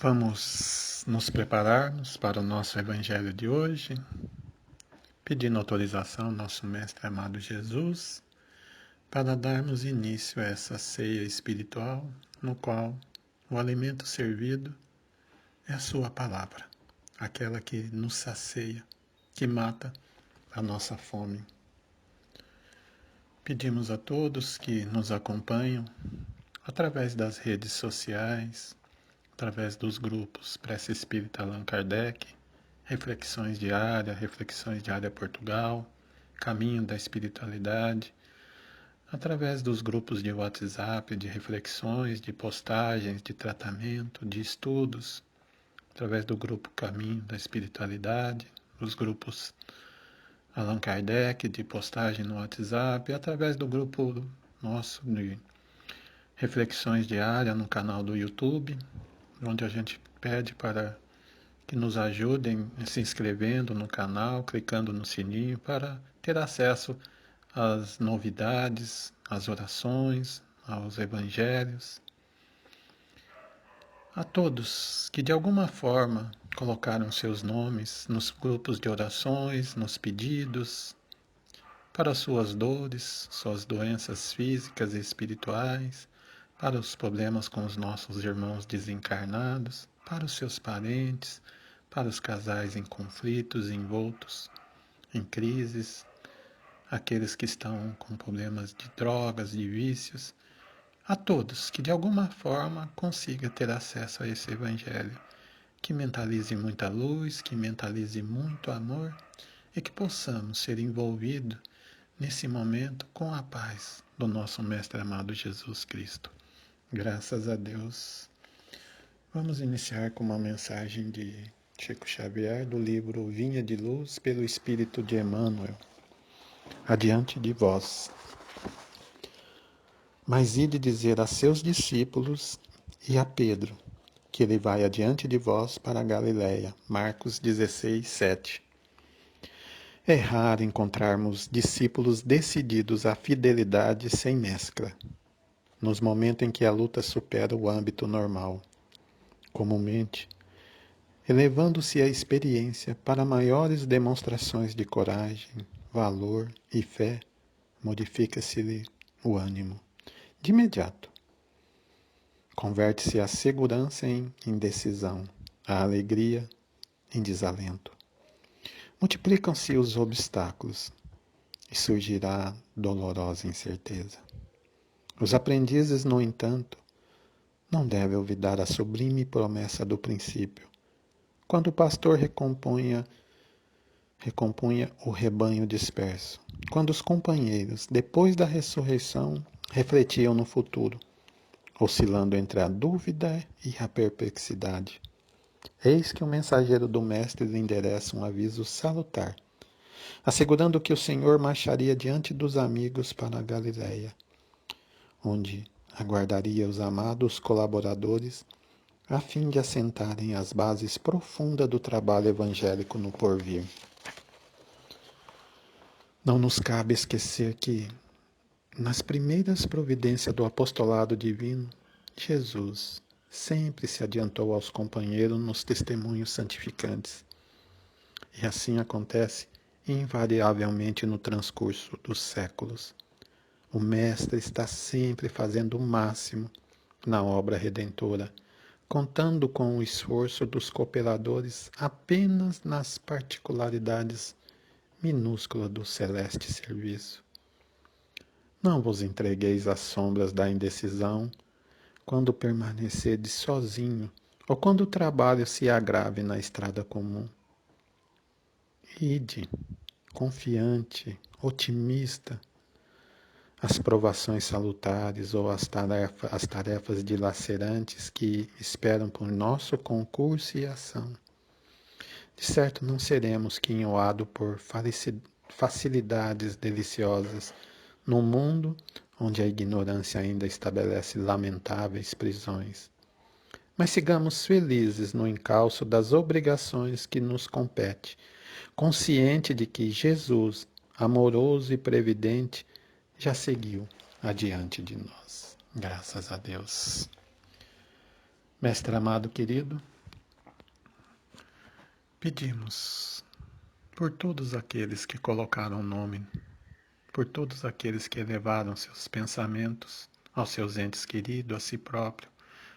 Vamos nos prepararmos para o nosso Evangelho de hoje, pedindo autorização ao nosso Mestre amado Jesus, para darmos início a essa ceia espiritual, no qual o alimento servido é a Sua palavra, aquela que nos sacia, que mata a nossa fome. Pedimos a todos que nos acompanham através das redes sociais, através dos grupos Prece Espírita Allan Kardec, Reflexões Diária Portugal, Caminho da Espiritualidade, através dos grupos de WhatsApp, de reflexões, de postagens, de tratamento, de estudos, através do grupo Caminho da Espiritualidade, os grupos Allan Kardec, de postagem no WhatsApp, através do grupo nosso de Reflexões Diárias no canal do YouTube, onde a gente pede para que nos ajudem se inscrevendo no canal, clicando no sininho para ter acesso às novidades, às orações, aos evangelhos. A todos que de alguma forma colocaram seus nomes nos grupos de orações, nos pedidos, para suas dores, suas doenças físicas e espirituais, para os problemas com os nossos irmãos desencarnados, para os seus parentes, para os casais em conflitos, envoltos em crises, aqueles que estão com problemas de drogas, de vícios, a todos que de alguma forma consiga ter acesso a esse Evangelho, que mentalize muita luz, que mentalize muito amor e que possamos ser envolvidos nesse momento com a paz do nosso Mestre amado Jesus Cristo. Graças a Deus. Vamos iniciar com uma mensagem de Chico Xavier do livro Vinha de Luz pelo Espírito de Emmanuel. Adiante de vós. Mas ide dizer a seus discípulos e a Pedro que ele vai adiante de vós para a Galiléia. Marcos 16, 7. É raro encontrarmos discípulos decididos à fidelidade sem mescla, nos momentos em que a luta supera o âmbito normal. Comumente, elevando-se a experiência para maiores demonstrações de coragem, valor e fé, modifica-se-lhe o ânimo. De imediato, converte-se a segurança em indecisão, a alegria em desalento. Multiplicam-se os obstáculos e surgirá dolorosa incerteza. Os aprendizes, no entanto, não devem olvidar a sublime promessa do princípio, quando o pastor recompunha o rebanho disperso, quando os companheiros, depois da ressurreição, refletiam no futuro, oscilando entre a dúvida e a perplexidade. Eis que o mensageiro do Mestre lhe endereça um aviso salutar, assegurando que o Senhor marcharia diante dos amigos para a Galiléia, onde aguardaria os amados colaboradores a fim de assentarem as bases profundas do trabalho evangélico no porvir. Não nos cabe esquecer que, nas primeiras providências do apostolado divino, Jesus sempre se adiantou aos companheiros nos testemunhos santificantes. E assim acontece invariavelmente no transcurso dos séculos. O Mestre está sempre fazendo o máximo na obra redentora, contando com o esforço dos cooperadores apenas nas particularidades minúsculas do celeste serviço. Não vos entregueis às sombras da indecisão quando permanecerdes sozinho ou quando o trabalho se agrave na estrada comum. Ide, confiante, otimista, as provações salutares ou as tarefas dilacerantes que esperam por nosso concurso e ação. De certo não seremos quinhoados por facilidades deliciosas num mundo onde a ignorância ainda estabelece lamentáveis prisões. Mas sigamos felizes no encalço das obrigações que nos compete, consciente de que Jesus, amoroso e previdente, já seguiu adiante de nós. Graças a Deus. Mestre amado querido, pedimos por todos aqueles que colocaram o nome, por todos aqueles que elevaram seus pensamentos aos seus entes queridos, a si próprio,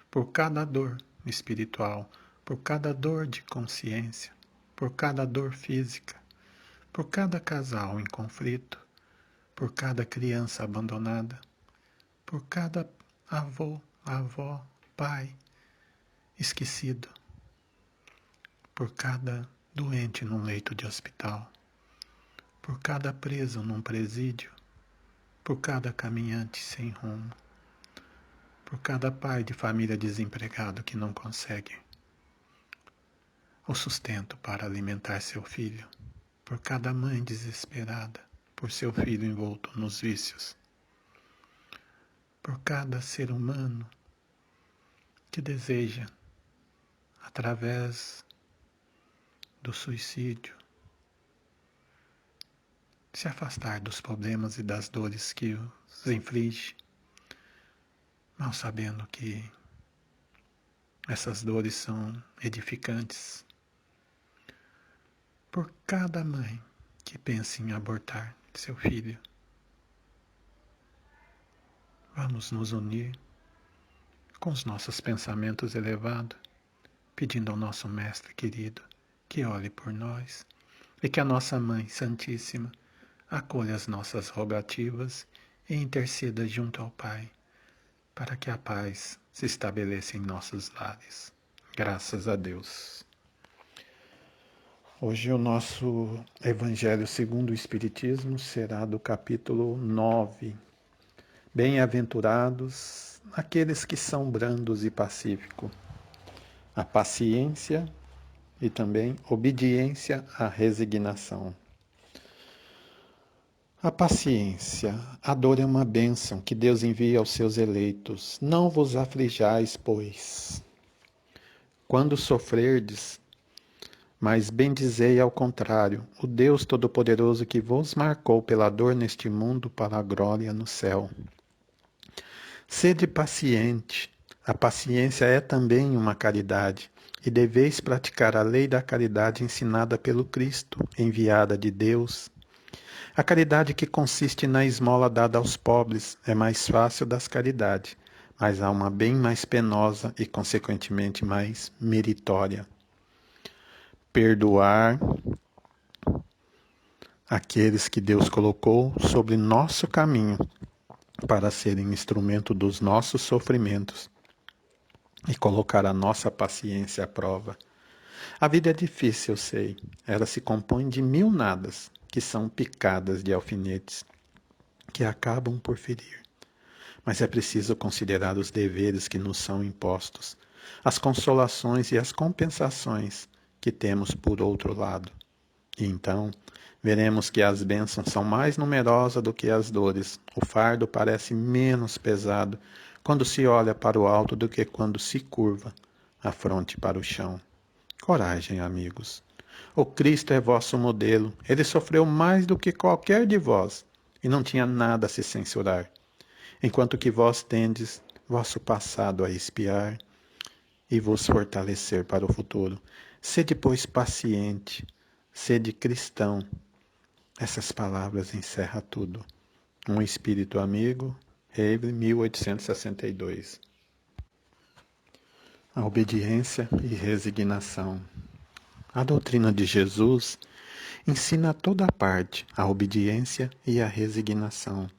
por cada dor espiritual, por cada dor de consciência, por cada dor física, por cada casal em conflito, por cada criança abandonada, por cada avô, avó, pai esquecido, por cada doente num leito de hospital, por cada preso num presídio, por cada caminhante sem rumo, por cada pai de família desempregado que não consegue o sustento para alimentar seu filho, por cada mãe desesperada por seu filho envolto nos vícios, por cada ser humano que deseja, através do suicídio, se afastar dos problemas e das dores que os inflige, mal sabendo que essas dores são edificantes. Por cada mãe que pensa em abortar seu filho, vamos nos unir com os nossos pensamentos elevados, pedindo ao nosso Mestre querido que olhe por nós e que a nossa Mãe Santíssima acolha as nossas rogativas e interceda junto ao Pai, para que a paz se estabeleça em nossos lares. Graças a Deus. Hoje o nosso Evangelho segundo o Espiritismo será do capítulo 9. Bem-aventurados aqueles que são brandos e pacíficos. A paciência e também obediência à resignação. A paciência, a dor é uma bênção que Deus envia aos seus eleitos. Não vos aflijais, pois. Quando sofrerdes, mas bendizei ao contrário, o Deus Todo-Poderoso que vos marcou pela dor neste mundo para a glória no céu. Sede paciente. A paciência é também uma caridade, e deveis praticar a lei da caridade ensinada pelo Cristo, enviada de Deus. A caridade que consiste na esmola dada aos pobres é mais fácil das caridades, mas há uma bem mais penosa e, consequentemente, mais meritória. Perdoar aqueles que Deus colocou sobre nosso caminho para serem instrumento dos nossos sofrimentos e colocar a nossa paciência à prova. A vida é difícil, eu sei. Ela se compõe de 1000 nadas, que são picadas de alfinetes, que acabam por ferir. Mas é preciso considerar os deveres que nos são impostos, as consolações e as compensações que temos por outro lado. E então, veremos que as bênçãos são mais numerosas do que as dores. O fardo parece menos pesado quando se olha para o alto do que quando se curva a fronte para o chão. Coragem, amigos. O Cristo é vosso modelo. Ele sofreu mais do que qualquer de vós e não tinha nada a se censurar. Enquanto que vós tendes vosso passado a espiar e vos fortalecer para o futuro. Sede, pois, paciente, sede cristão. Essas palavras encerram tudo. Um espírito amigo, Hegel, 1862. A obediência e resignação. A doutrina de Jesus ensina a toda parte a obediência e a resignação.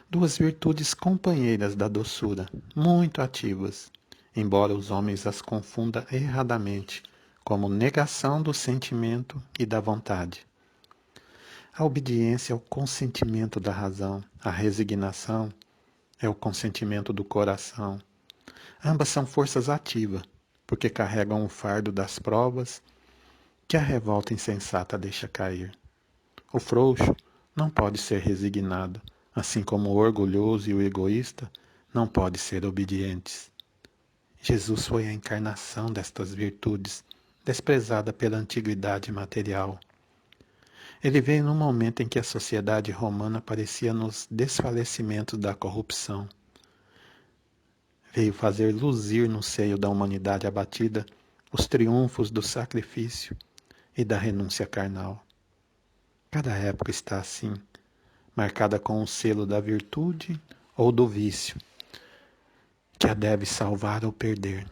Duas virtudes companheiras da doçura, muito ativas, embora os homens as confundam erradamente como negação do sentimento e da vontade. A obediência é o consentimento da razão, a resignação é o consentimento do coração. Ambas são forças ativas, porque carregam o fardo das provas que a revolta insensata deixa cair. O frouxo não pode ser resignado, assim como o orgulhoso e o egoísta não podem ser obedientes. Jesus foi a encarnação destas virtudes, desprezada pela antiguidade material. Ele veio num momento em que a sociedade romana parecia nos desfalecimentos da corrupção. veio fazer luzir no seio da humanidade abatida os triunfos do sacrifício e da renúncia carnal. Cada época está assim, marcada com o selo da virtude ou do vício, que a deve salvar ou perder.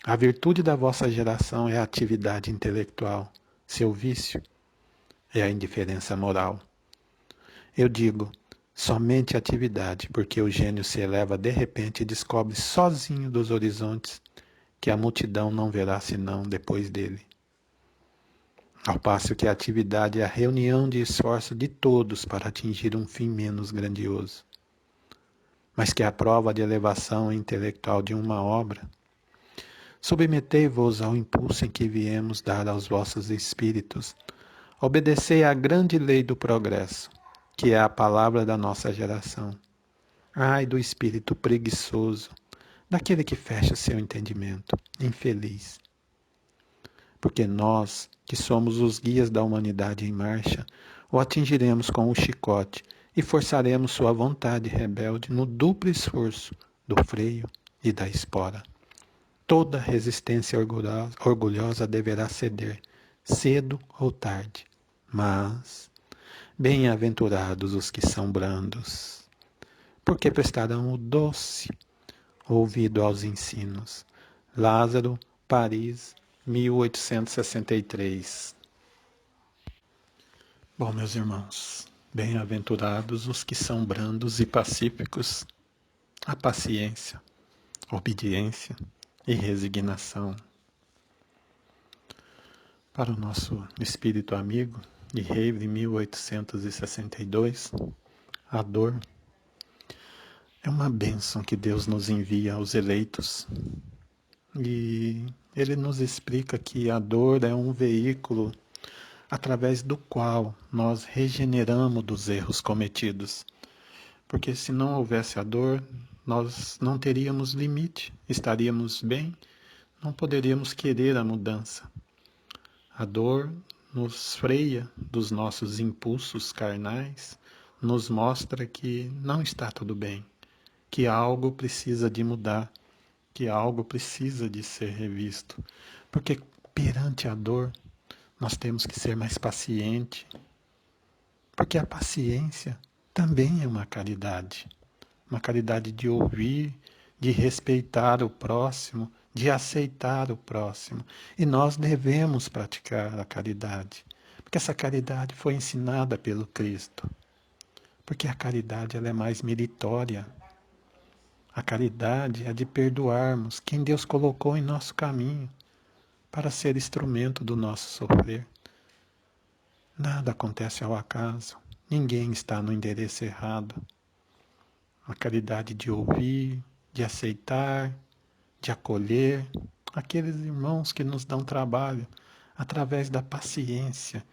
A virtude da vossa geração é a atividade intelectual, seu vício é a indiferença moral. Eu digo, somente atividade, porque o gênio se eleva de repente e descobre sozinho dos horizontes que a multidão não verá senão depois dele. Ao passo que a atividade é a reunião de esforço de todos para atingir um fim menos grandioso. Mas que a prova de elevação intelectual de uma obra, submetei-vos ao impulso em que viemos dar aos vossos espíritos, obedecei à grande lei do progresso, que é a palavra da nossa geração. Ai do espírito preguiçoso, daquele que fecha seu entendimento, infeliz. Porque nós, que somos os guias da humanidade em marcha, o atingiremos com o chicote e forçaremos sua vontade rebelde no duplo esforço do freio e da espora. Toda resistência orgulhosa deverá ceder, cedo ou tarde. Mas, bem-aventurados os que são brandos, porque prestarão o doce ouvido aos ensinos. Lázaro, Paris, 1863. Bom, meus irmãos, bem-aventurados os que são brandos e pacíficos, a paciência, obediência e resignação. Para o nosso espírito amigo, de Rave, 1862, a dor é uma bênção que Deus nos envia aos eleitos. E ele nos explica que a dor é um veículo através do qual nós regeneramos dos erros cometidos. Porque se não houvesse a dor, nós não teríamos limite, estaríamos bem, não poderíamos querer a mudança. A dor nos freia dos nossos impulsos carnais, nos mostra que não está tudo bem, que algo precisa de mudar, que algo precisa de ser revisto. Porque perante a dor, nós temos que ser mais paciente, porque a paciência também é uma caridade de ouvir, de respeitar o próximo, de aceitar o próximo. E nós devemos praticar a caridade, porque essa caridade foi ensinada pelo Cristo. Porque a caridade ela é mais meritória. A caridade é de perdoarmos quem Deus colocou em nosso caminho para ser instrumento do nosso sofrer. Nada acontece ao acaso. Ninguém está no endereço errado. A caridade de ouvir, de aceitar, de acolher aqueles irmãos que nos dão trabalho através da paciência,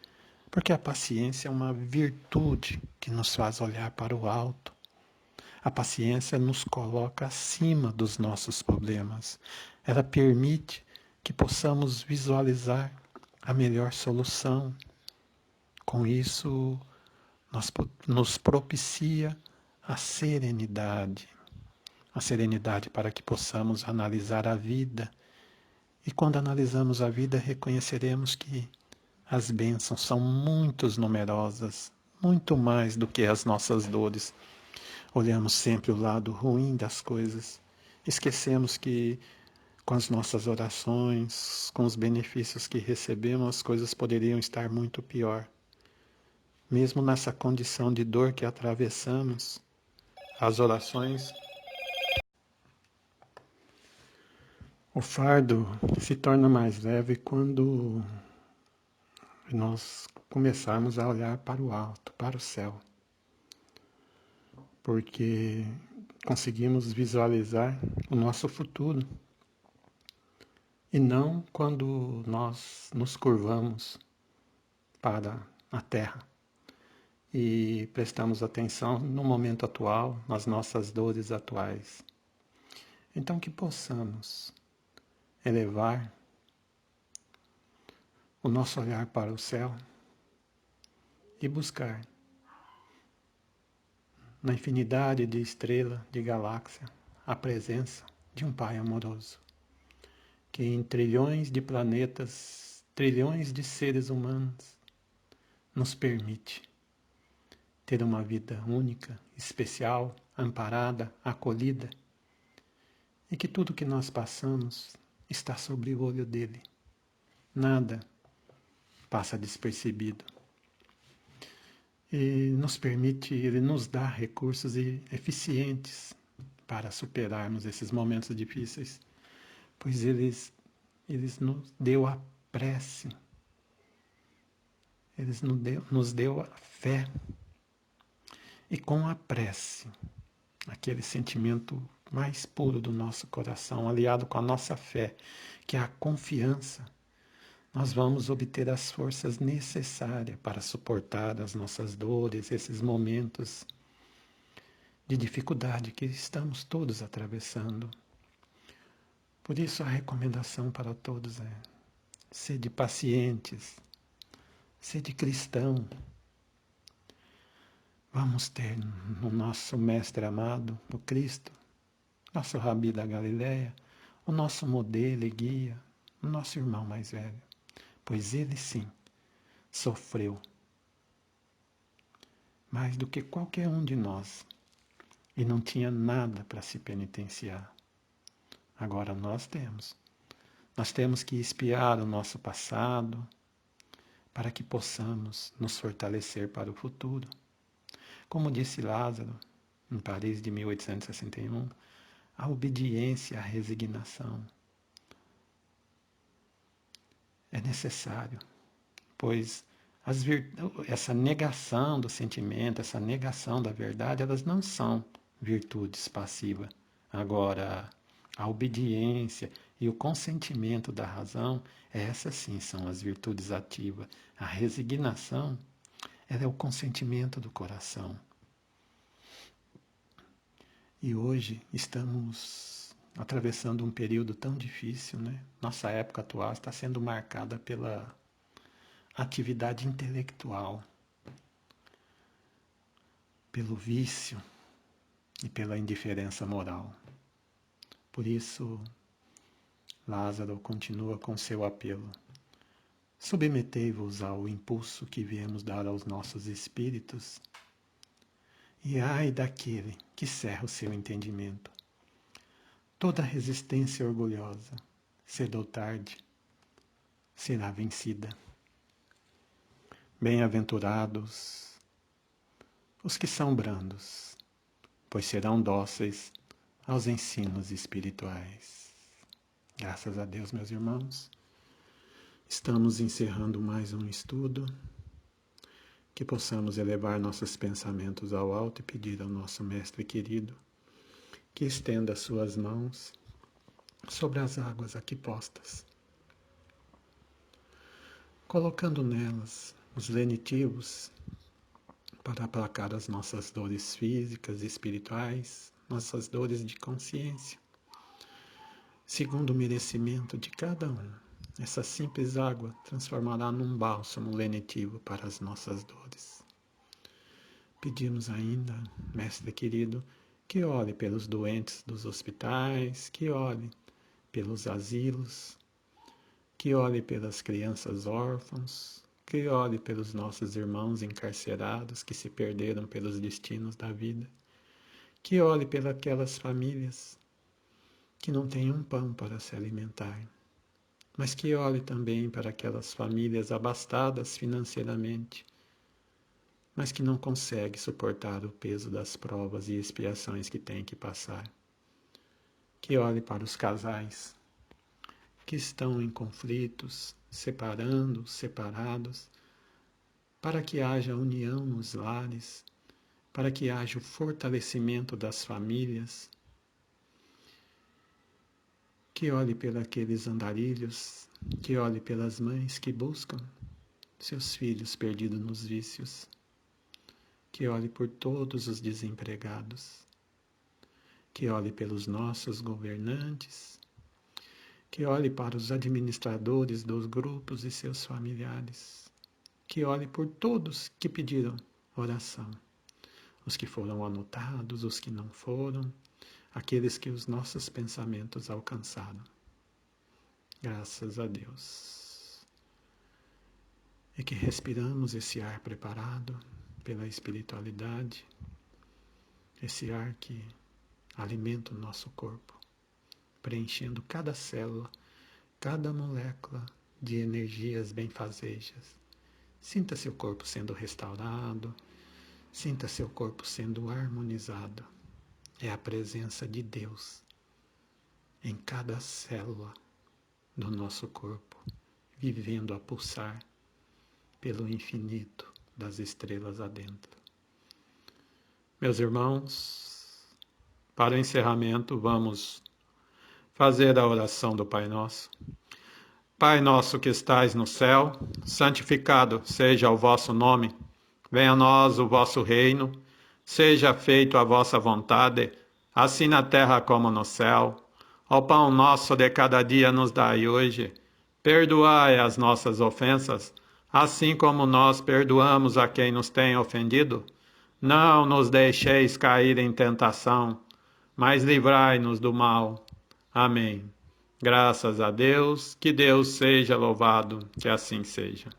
porque a paciência é uma virtude que nos faz olhar para o alto. A paciência nos coloca acima dos nossos problemas. Ela permite que possamos visualizar a melhor solução. Com isso, nos propicia a serenidade para que possamos analisar a vida. E quando analisamos a vida, reconheceremos que as bênçãos são muito numerosas, muito mais do que as nossas dores. Olhamos sempre o lado ruim das coisas. Esquecemos que com as nossas orações, com os benefícios que recebemos, as coisas poderiam estar muito pior. Mesmo nessa condição de dor que atravessamos, as orações, o fardo se torna mais leve quando nós começarmos a olhar para o alto, para o céu. Porque conseguimos visualizar o nosso futuro. E não quando nós nos curvamos para a Terra e prestamos atenção no momento atual, nas nossas dores atuais. Então que possamos elevar o nosso olhar para o céu e buscar na infinidade de estrelas, de galáxias, a presença de um Pai amoroso, que em trilhões de planetas, trilhões de seres humanos, nos permite ter uma vida única, especial, amparada, acolhida, e que tudo que nós passamos está sobre o olho dele. Nada passa despercebido. E nos permite, ele nos dá recursos eficientes para superarmos esses momentos difíceis, pois eles nos deu a prece, eles nos deu a fé. E com a prece, aquele sentimento mais puro do nosso coração, aliado com a nossa fé, que é a confiança, nós vamos obter as forças necessárias para suportar as nossas dores, esses momentos de dificuldade que estamos todos atravessando. Por isso a recomendação para todos é: sede pacientes, sede cristão. Vamos ter no nosso Mestre amado, o Cristo, nosso Rabi da Galileia, o nosso modelo e guia, o nosso irmão mais velho, pois ele sim sofreu mais do que qualquer um de nós e não tinha nada para se penitenciar. Agora nós temos. Nós temos que espiar o nosso passado para que possamos nos fortalecer para o futuro. Como disse Lázaro, em Paris de 1861, a obediência, a resignação é necessário, pois essa negação do sentimento, essa negação da verdade, elas não são virtudes passivas. Agora, a obediência e o consentimento da razão, essas sim são as virtudes ativas. A resignação, ela é o consentimento do coração. E hoje estamos atravessando um período tão difícil, né? Nossa época atual está sendo marcada pela atividade intelectual, pelo vício e pela indiferença moral. Por isso, Lázaro continua com seu apelo. Submetei-vos ao impulso que viemos dar aos nossos espíritos, e ai daquele que cerra o seu entendimento. Toda resistência orgulhosa, cedo ou tarde, será vencida. Bem-aventurados os que são brandos, pois serão dóceis aos ensinos espirituais. Graças a Deus, meus irmãos, estamos encerrando mais um estudo, que possamos elevar nossos pensamentos ao alto e pedir ao nosso Mestre querido que estenda suas mãos sobre as águas aqui postas, colocando nelas os lenitivos para aplacar as nossas dores físicas e espirituais, nossas dores de consciência, segundo o merecimento de cada um. Essa simples água transformará num bálsamo lenitivo para as nossas dores. Pedimos ainda, Mestre querido, que olhe pelos doentes dos hospitais, que olhe pelos asilos, que olhe pelas crianças órfãos, que olhe pelos nossos irmãos encarcerados que se perderam pelos destinos da vida, que olhe pelas aquelas famílias que não têm um pão para se alimentar, mas que olhe também para aquelas famílias abastadas financeiramente, mas que não conseguem suportar o peso das provas e expiações que têm que passar. Que olhe para os casais que estão em conflitos, separados, para que haja união nos lares, para que haja o fortalecimento das famílias. Que olhe pelos aqueles andarilhos, que olhe pelas mães que buscam seus filhos perdidos nos vícios, que olhe por todos os desempregados, que olhe pelos nossos governantes, que olhe para os administradores dos grupos e seus familiares, que olhe por todos que pediram oração, os que foram anotados, os que não foram, aqueles que os nossos pensamentos alcançaram. Graças a Deus. E que respiramos esse ar preparado pela espiritualidade, esse ar que alimenta o nosso corpo, preenchendo cada célula, cada molécula de energias benfazejas. Sinta seu corpo sendo restaurado, sinta seu corpo sendo harmonizado. É a presença de Deus em cada célula do nosso corpo, vivendo a pulsar pelo infinito das estrelas adentro. Meus irmãos, para o encerramento, vamos fazer a oração do Pai Nosso. Pai nosso que estais no céu, santificado seja o vosso nome. Venha a nós o vosso reino, seja feita a vossa vontade, assim na terra como no céu. O pão nosso de cada dia nos dai hoje. Perdoai as nossas ofensas, assim como nós perdoamos a quem nos tem ofendido. Não nos deixeis cair em tentação, mas livrai-nos do mal. Amém. Graças a Deus, que Deus seja louvado, que assim seja.